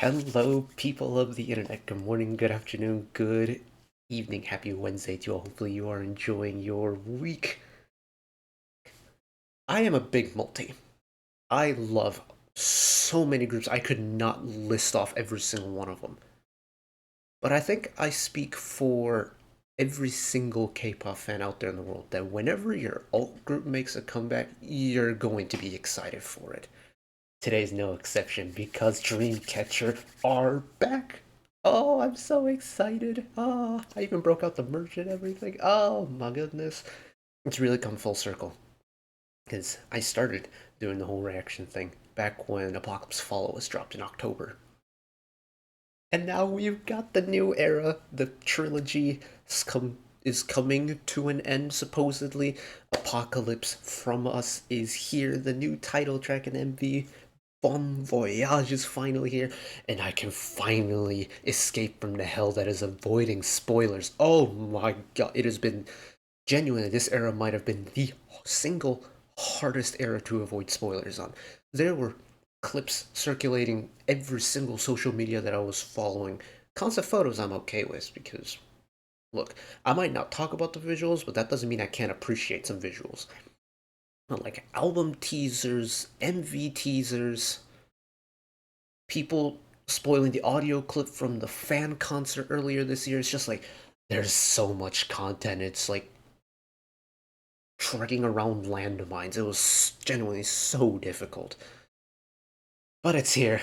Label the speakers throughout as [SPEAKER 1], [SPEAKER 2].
[SPEAKER 1] Hello, people of the internet. Good morning, good afternoon, good evening. Happy Wednesday to you all. Hopefully, you are enjoying your week. I am a big multi. I love so many groups. I could not list off every single one of them. But I think I speak for every single K-pop fan out there in the world that whenever your alt group makes a comeback, you're going to be excited for it. Today's no exception because Dreamcatcher are back. Oh, I'm so excited. Oh, I even broke out the merch and everything. Oh my goodness. It's really come full circle. Because I started doing the whole reaction thing back when Apocalypse Follow was dropped in October. And now we've got the new era. The trilogy is coming to an end, supposedly. Apocalypse From Us is here. The new title track and MV BONVOYAGE is finally here, and I can finally escape from the hell that is avoiding spoilers. Oh my god, it has been genuinely, this era might have been the single hardest era to avoid spoilers on. There were clips circulating every single social media that I was following. Concept photos I'm okay with because, look, I might not talk about the visuals, but that doesn't mean I can't appreciate some visuals. Like album teasers, MV teasers, people spoiling the audio clip from the fan concert earlier this year. It's just like, there's so much content. It's like trekking around landmines. It was genuinely so difficult. But it's here.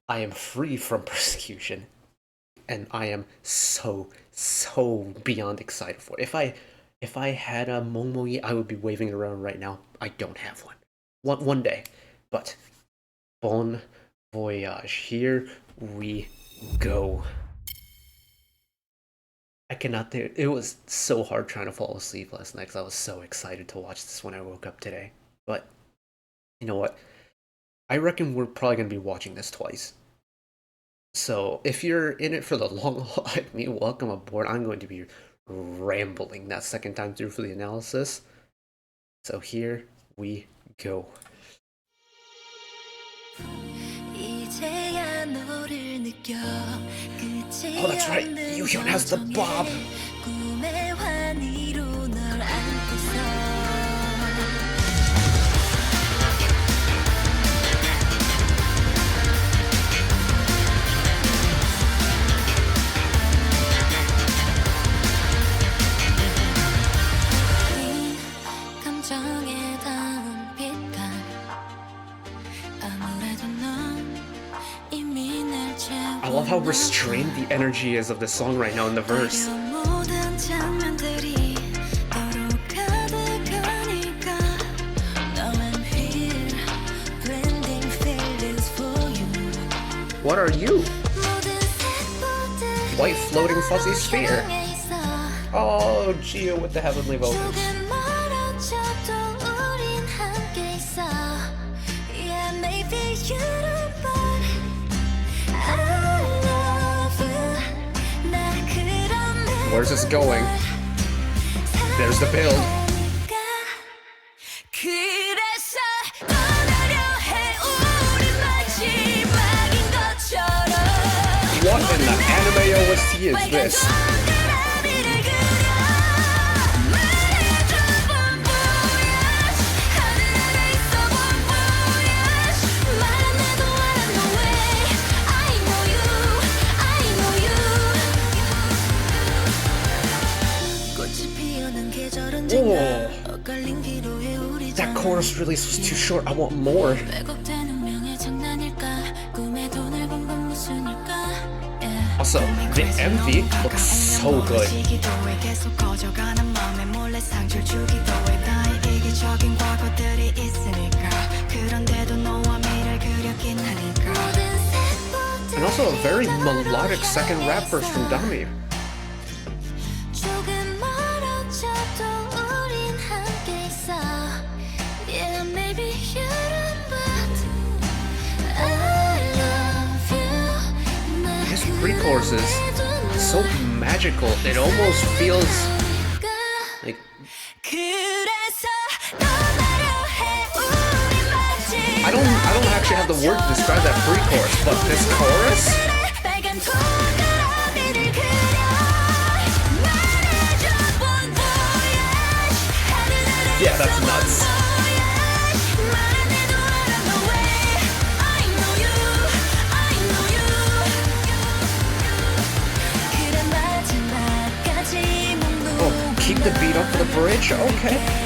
[SPEAKER 1] I am free from persecution. And I am so beyond excited for it. If I had a Momoyi, I would be waving it around right now. I don't have one. One day. But Bon Voyage. Here we go. I cannot do it. It was so hard trying to fall asleep last night because I was so excited to watch this when I woke up today. But you know what? I reckon we're probably going to be watching this twice. So if you're in it for the long haul like me, welcome aboard. I'm going to be rambling that second time through for the analysis. So here we go. Oh, that's right. Yuhyun has the bob. I love how restrained the energy is of the song right now in the verse. What are you? White floating fuzzy sphere. Oh, Gio with the heavenly vocals. Where's this going? There's the build. What in the anime OST is this? Oh, that chorus release was too short. I want more. Also, the MV looks so good. And also a very melodic second rap verse from Dami. Pre-chorus is so magical. It almost feels like I don't actually have the word to describe that pre-chorus, but this chorus the beat up for the bridge, okay.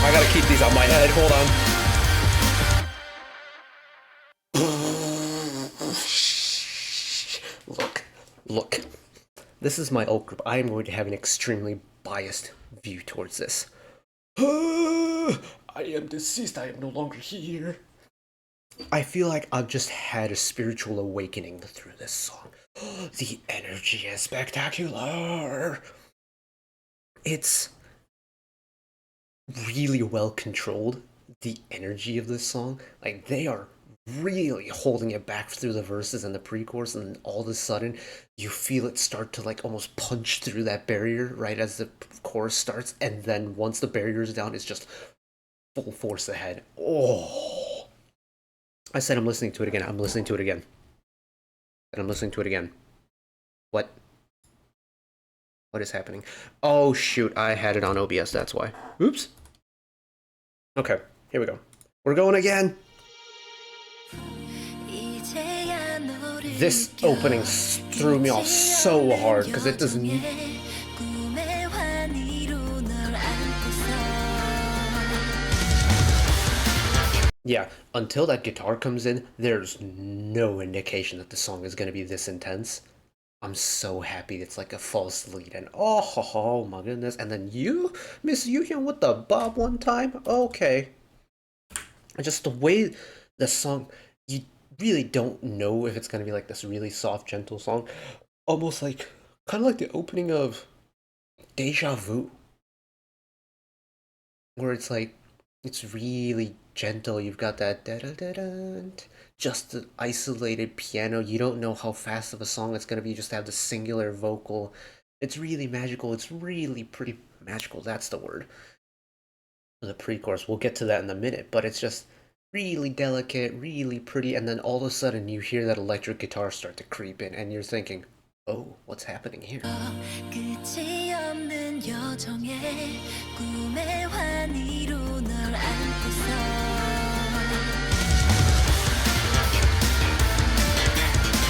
[SPEAKER 1] I gotta keep these on my head, hold on. Look. This is my alt group. I am going to have an extremely biased view towards this. I am deceased, I am no longer here. I feel like I've just had a spiritual awakening through this song. The energy is spectacular. It's really well controlled, the energy of this song. Like, they are really holding it back through the verses and the pre-chorus, and then all of a sudden you feel it start to like almost punch through that barrier right as the chorus starts, and then once the barrier is down, it's just full force ahead. Oh, I said I'm listening to it again. I'm listening to it again. And I'm listening to it again. What is happening? Oh shoot, I had it on OBS, that's why. Oops. Okay, here we go. We're going again. This opening threw me off so hard because it doesn't. Yeah, until that guitar comes in, there's no indication that the song is going to be this intense. I'm so happy it's like a false lead, and oh my goodness, and then you, Miss Yuhyun with the bob one time? Okay. Just the way the song, you really don't know if it's going to be like this really soft, gentle song. Almost like, kind of like the opening of Deja Vu. Where it's like, it's really gentle, you've got that da-da-da-da, just the isolated piano, you don't know how fast of a song it's going to be, just have the singular vocal. It's really magical, it's really pretty magical, that's the word. The pre-chorus, we'll get to that in a minute, but it's just really delicate, really pretty, and then all of a sudden you hear that electric guitar start to creep in, and you're thinking, oh, what's happening here?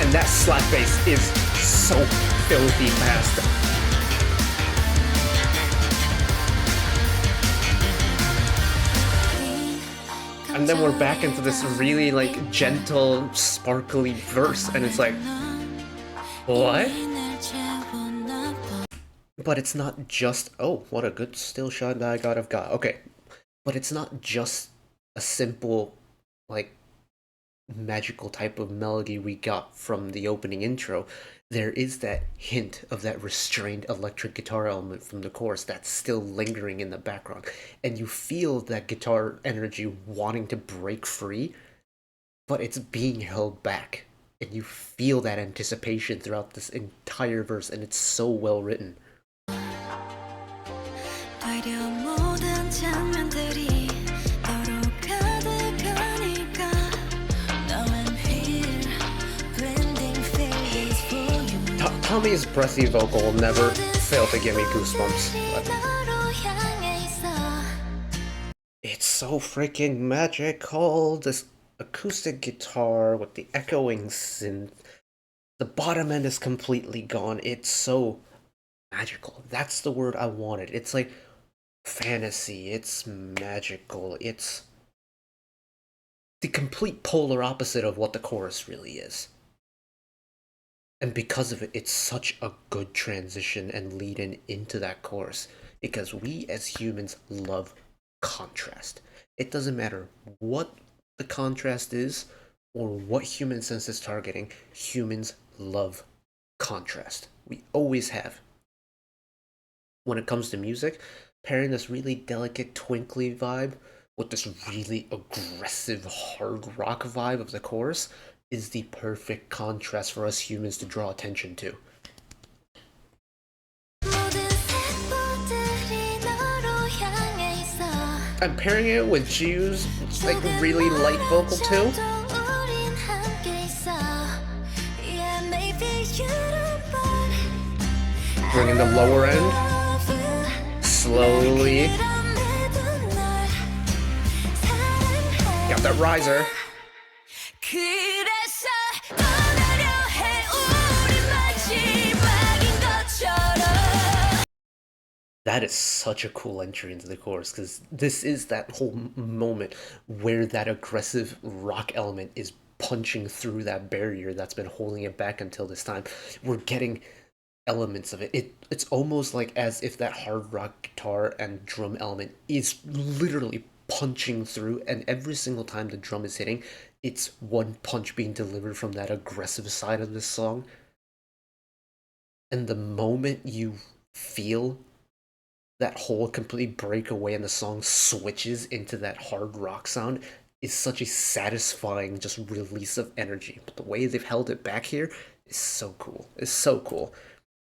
[SPEAKER 1] And that slap bass is so filthy fast. And then we're back into this really like gentle, sparkly verse, and it's like, what? But it's not just, oh, what a good still shot that I got of God. Okay, but it's not just a simple, like, magical type of melody we got from the opening intro. There is that hint of that restrained electric guitar element from the chorus that's still lingering in the background, and you feel that guitar energy wanting to break free, but it's being held back, and you feel that anticipation throughout this entire verse, and it's so well written. Tommy's breathy vocal will never fail to give me goosebumps. It's so freaking magical. This acoustic guitar with the echoing synth. The bottom end is completely gone. It's so magical. That's the word I wanted. It's like fantasy. It's magical. It's the complete polar opposite of what the chorus really is. And because of it, it's such a good transition and lead in into that chorus. Because we as humans love contrast. It doesn't matter what the contrast is or what human sense is targeting, humans love contrast. We always have. When it comes to music, pairing this really delicate twinkly vibe with this really aggressive hard rock vibe of the chorus is the perfect contrast for us humans to draw attention to. I'm pairing it with Jiu's like really light vocal too. Bringing the lower end slowly. Got that riser. That is such a cool entry into the chorus, because this is that whole moment where that aggressive rock element is punching through that barrier that's been holding it back until this time. We're getting elements of it. It's almost like as if that hard rock guitar and drum element is literally punching through, and every single time the drum is hitting, it's one punch being delivered from that aggressive side of this song. And the moment you feel that whole complete breakaway and the song switches into that hard rock sound is such a satisfying just release of energy. But the way they've held it back here is so cool. It's so cool.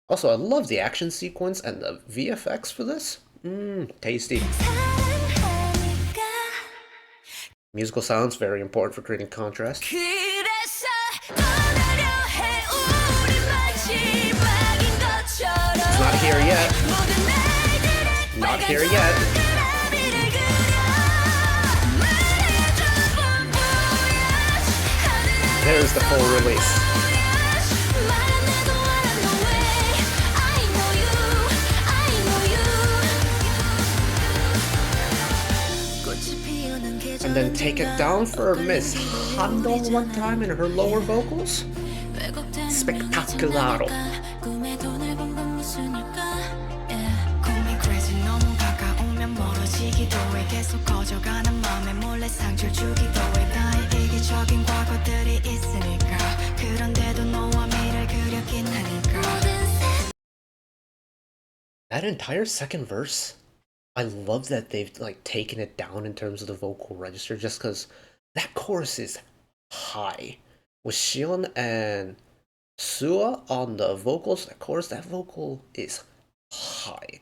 [SPEAKER 1] Also, I love the action sequence and the VFX for this. Tasty. Musical sounds, very important for creating contrast. It's not here yet. Not here yet. There's the full release. And then take it down for Miss Handong one time in her lower vocals. Spectacularo. That entire second verse, I love that they've like taken it down in terms of the vocal register, just because that chorus is high. With Shion and Sua on the vocals, that chorus, that vocal is high.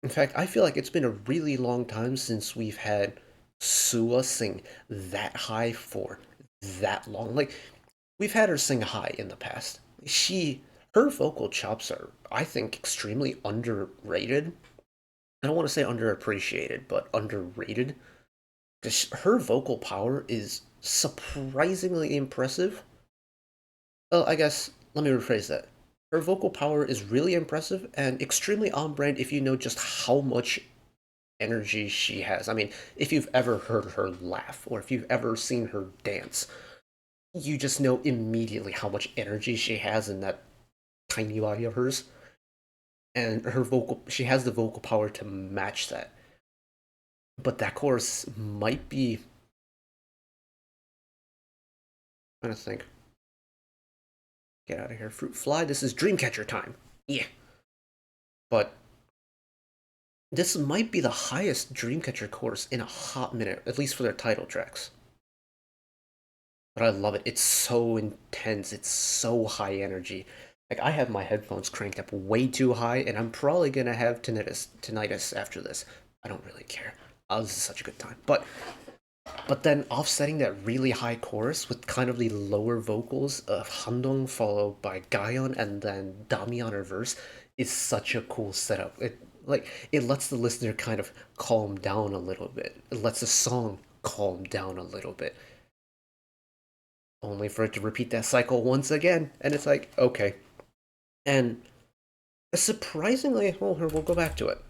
[SPEAKER 1] In fact, I feel like it's been a really long time since we've had Sua sing that high for that long. Like, we've had her sing high in the past. Her vocal chops are, I think, extremely underrated. I don't want to say underappreciated, but underrated. Because her vocal power is surprisingly impressive. Well, I guess, let me rephrase that. Her vocal power is really impressive and extremely on brand if you know just how much energy she has. I mean, if you've ever heard her laugh or if you've ever seen her dance, you just know immediately how much energy she has in that tiny body of hers. And she has the vocal power to match that. But that chorus might be, I'm trying to think. Get out of here, fruit fly. This is Dreamcatcher time. Yeah. But this might be the highest Dreamcatcher chorus in a hot minute, at least for their title tracks. But I love it. It's so intense. It's so high energy. Like, I have my headphones cranked up way too high, and I'm probably gonna have tinnitus after this. I don't really care. This is such a good time. But then offsetting that really high chorus with kind of the lower vocals of Handong followed by Gayeon and then Dami on her verse is such a cool setup. It lets the listener kind of calm down a little bit. It lets the song calm down a little bit. Only for it to repeat that cycle once again, and it's like, okay. And surprisingly, well, we'll go back to it.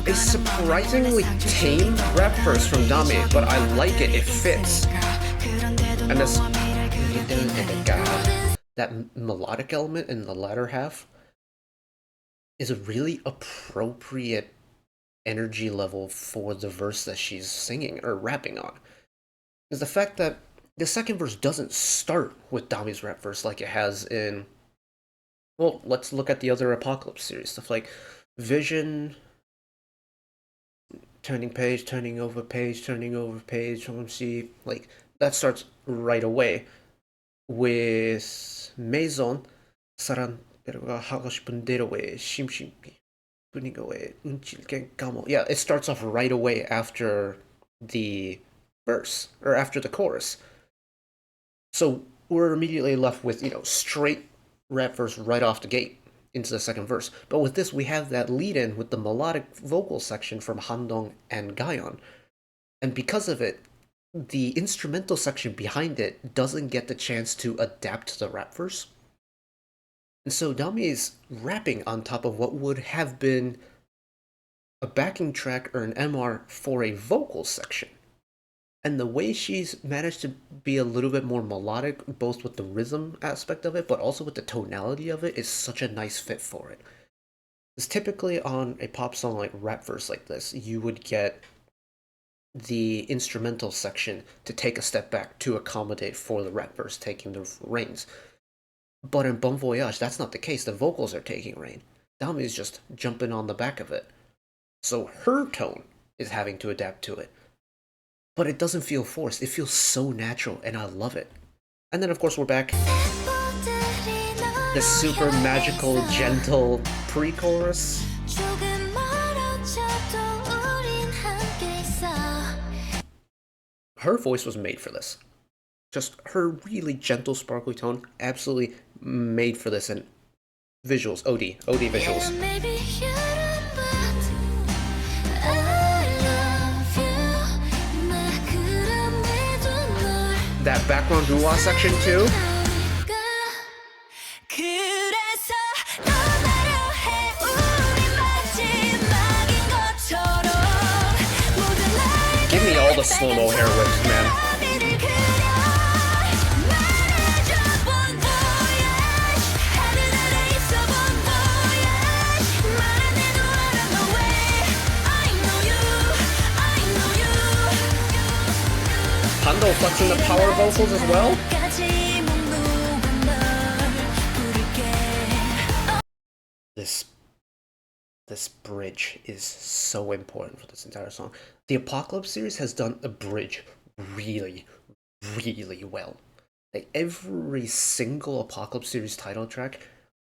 [SPEAKER 1] A surprisingly tame rap verse from Dami, but I like it, it fits. And that melodic element in the latter half is a really appropriate energy level for the verse that she's singing or rapping on. Is the fact that the second verse doesn't start with Dami's rap verse like it has in, well, let's look at the other Apocalypse series, stuff like Vision, turning page, turning over page, OMC, like, that starts right away. With Maison, Saran 내가 하고 싶은 대로 해 심심히 뿐이고 해 운칠게 까먹. Yeah, it starts off right away after the verse or after the chorus. So we're immediately left with, straight rap verse right off the gate into the second verse. But with this, we have that lead in with the melodic vocal section from Handong and Gayon. And because of it, the instrumental section behind it doesn't get the chance to adapt to the rap verse. And so Dami is rapping on top of what would have been a backing track or an MR for a vocal section. And the way she's managed to be a little bit more melodic, both with the rhythm aspect of it, but also with the tonality of it, is such a nice fit for it. Because typically on a pop song like rap verse like this, you would get the instrumental section to take a step back to accommodate for the rap verse taking the reins. But in Bon Voyage, that's not the case. The vocals are taking reign. Dami is just jumping on the back of it. So her tone is having to adapt to it. But it doesn't feel forced. It feels so natural, and I love it. And then, of course, we're back. The super magical, gentle pre-chorus. Her voice was made for this. Just her really gentle, sparkly tone, absolutely made for this. And visuals, OD visuals. That background doo-wah section too. Give me all the slow-mo hair whips, man. Hando flexing the power vocals as well. This bridge is so important for this entire song. The Apocalypse series has done a bridge really, really well. Like every single Apocalypse series title track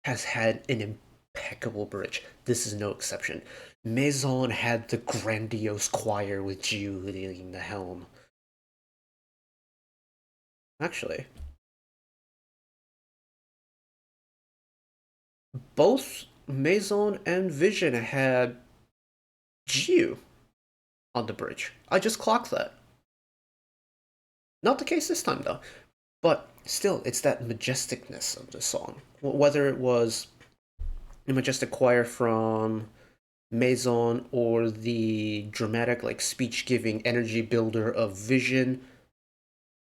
[SPEAKER 1] has had an impeccable bridge. This is no exception. Maison had the grandiose choir with Jiu leading the helm. Actually, both Maison and Vision had Jiu on the bridge. I just clocked that. Not the case this time, though. But still, it's that majesticness of the song. Whether it was the majestic choir from Maison or the dramatic, like, speech-giving energy builder of Vision,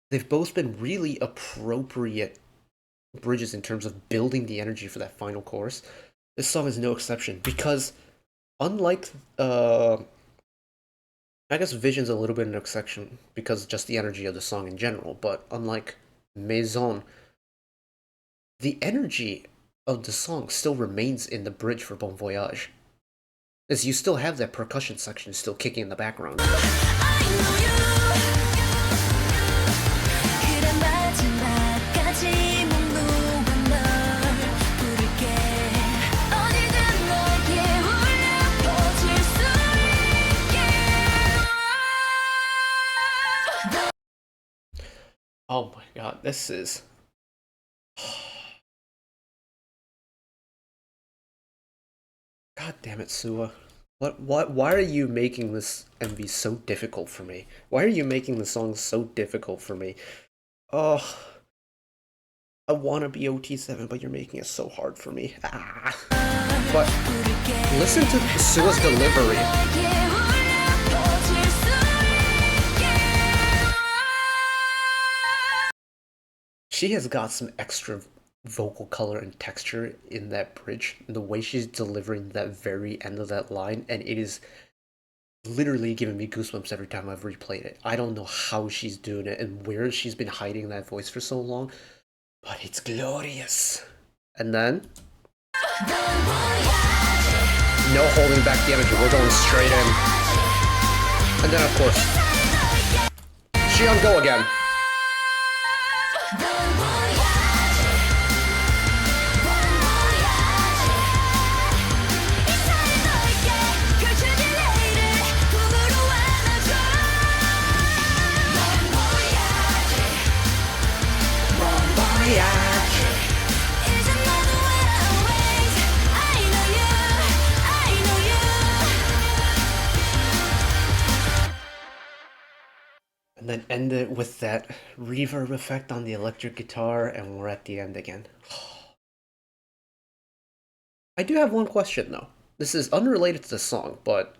[SPEAKER 1] they've both been really appropriate bridges in terms of building the energy for that final chorus. This song is no exception, because unlike, I guess Vision's a little bit an exception because just the energy of the song in general, but unlike Maison, the energy of the song still remains in the bridge for Bon Voyage, as you still have that percussion section still kicking in the background. Oh my god, this is... God damn it, Sua. Why are you making this MV so difficult for me? Why are you making the song so difficult for me? Oh... I wanna be OT7, but you're making it so hard for me. Ah. But listen to Sua's delivery. She has got some extra vocal color and texture in that bridge, the way she's delivering that very end of that line, and it is literally giving me goosebumps every time I've replayed it. I don't know how she's doing it and where she's been hiding that voice for so long, but it's glorious. And then... no holding back the energy, we're going straight in. And then, of course, she on go again. And then end it with that reverb effect on the electric guitar, and we're at the end again. I do have one question though. This is unrelated to the song, but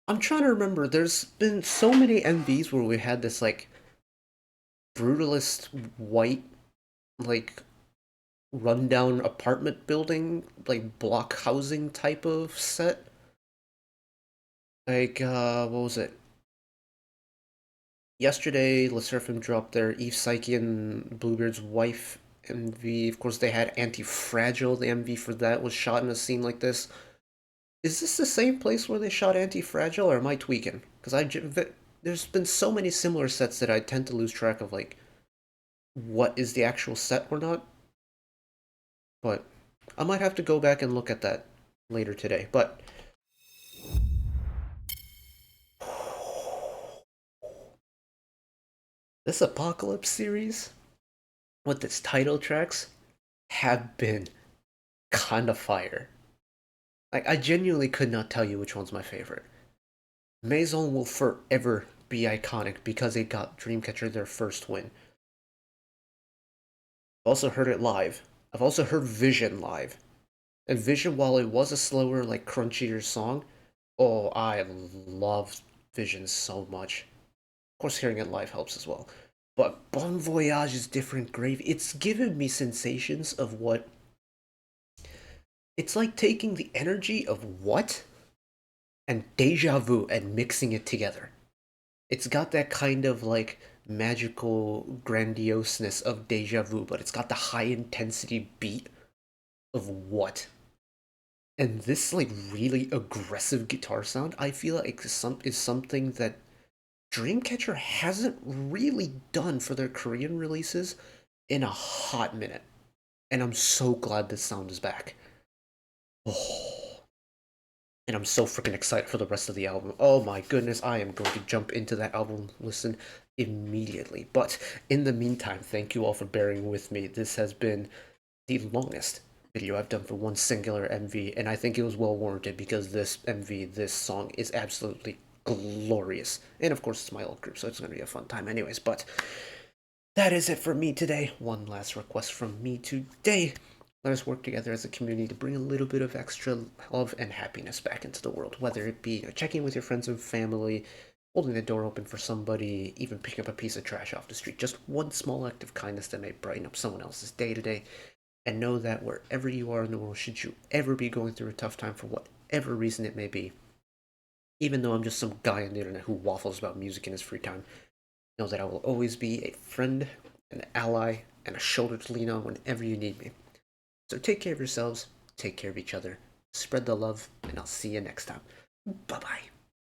[SPEAKER 1] I'm trying to remember. There's been so many MVs where we had this like brutalist white, like rundown apartment building, like block housing type of set. Like, what was it? Yesterday, Le Sserafim dropped their Eve Psyche and Bluebeard's wife MV. Of course, they had Anti-Fragile. The MV for that was shot in a scene like this. Is this the same place where they shot Anti-Fragile, or am I tweaking? Because there's been so many similar sets that I tend to lose track of, like, what is the actual set or not. But I might have to go back and look at that later today. But this Apocalypse series with its title tracks have been kind of fire. Like, I genuinely could not tell you which one's my favorite. Maison will forever be iconic because it got Dreamcatcher their first win. I've also heard it live. I've also heard Vision live. And Vision, while it was a slower, like crunchier song, oh, I love Vision so much. Of course, hearing it live helps as well. But Bon Voyage is different gravy. It's given me sensations of what. It's like taking the energy of What and Deja Vu and mixing it together. It's got that kind of like magical grandioseness of Deja Vu, but it's got the high intensity beat of What. And this like really aggressive guitar sound, I feel like is something that Dreamcatcher hasn't really done for their Korean releases in a hot minute. And I'm so glad this sound is back. Oh. And I'm so freaking excited for the rest of the album. Oh my goodness, I am going to jump into that album listen immediately. But in the meantime, thank you all for bearing with me. This has been the longest video I've done for one singular MV, and I think it was well warranted because this MV, this song, is absolutely glorious. And of course, it's my old group, so it's going to be a fun time anyways. But that is it for me today. One last request from me today. Let us work together as a community to bring a little bit of extra love and happiness back into the world, whether it be checking with your friends and family, holding the door open for somebody, even picking up a piece of trash off the street. Just one small act of kindness that may brighten up someone else's day today. And know that wherever you are in the world, should you ever be going through a tough time for whatever reason it may be, even though I'm just some guy on the internet who waffles about music in his free time, know that I will always be a friend, an ally, and a shoulder to lean on whenever you need me. So take care of yourselves, take care of each other, spread the love, and I'll see you next time. Bye-bye.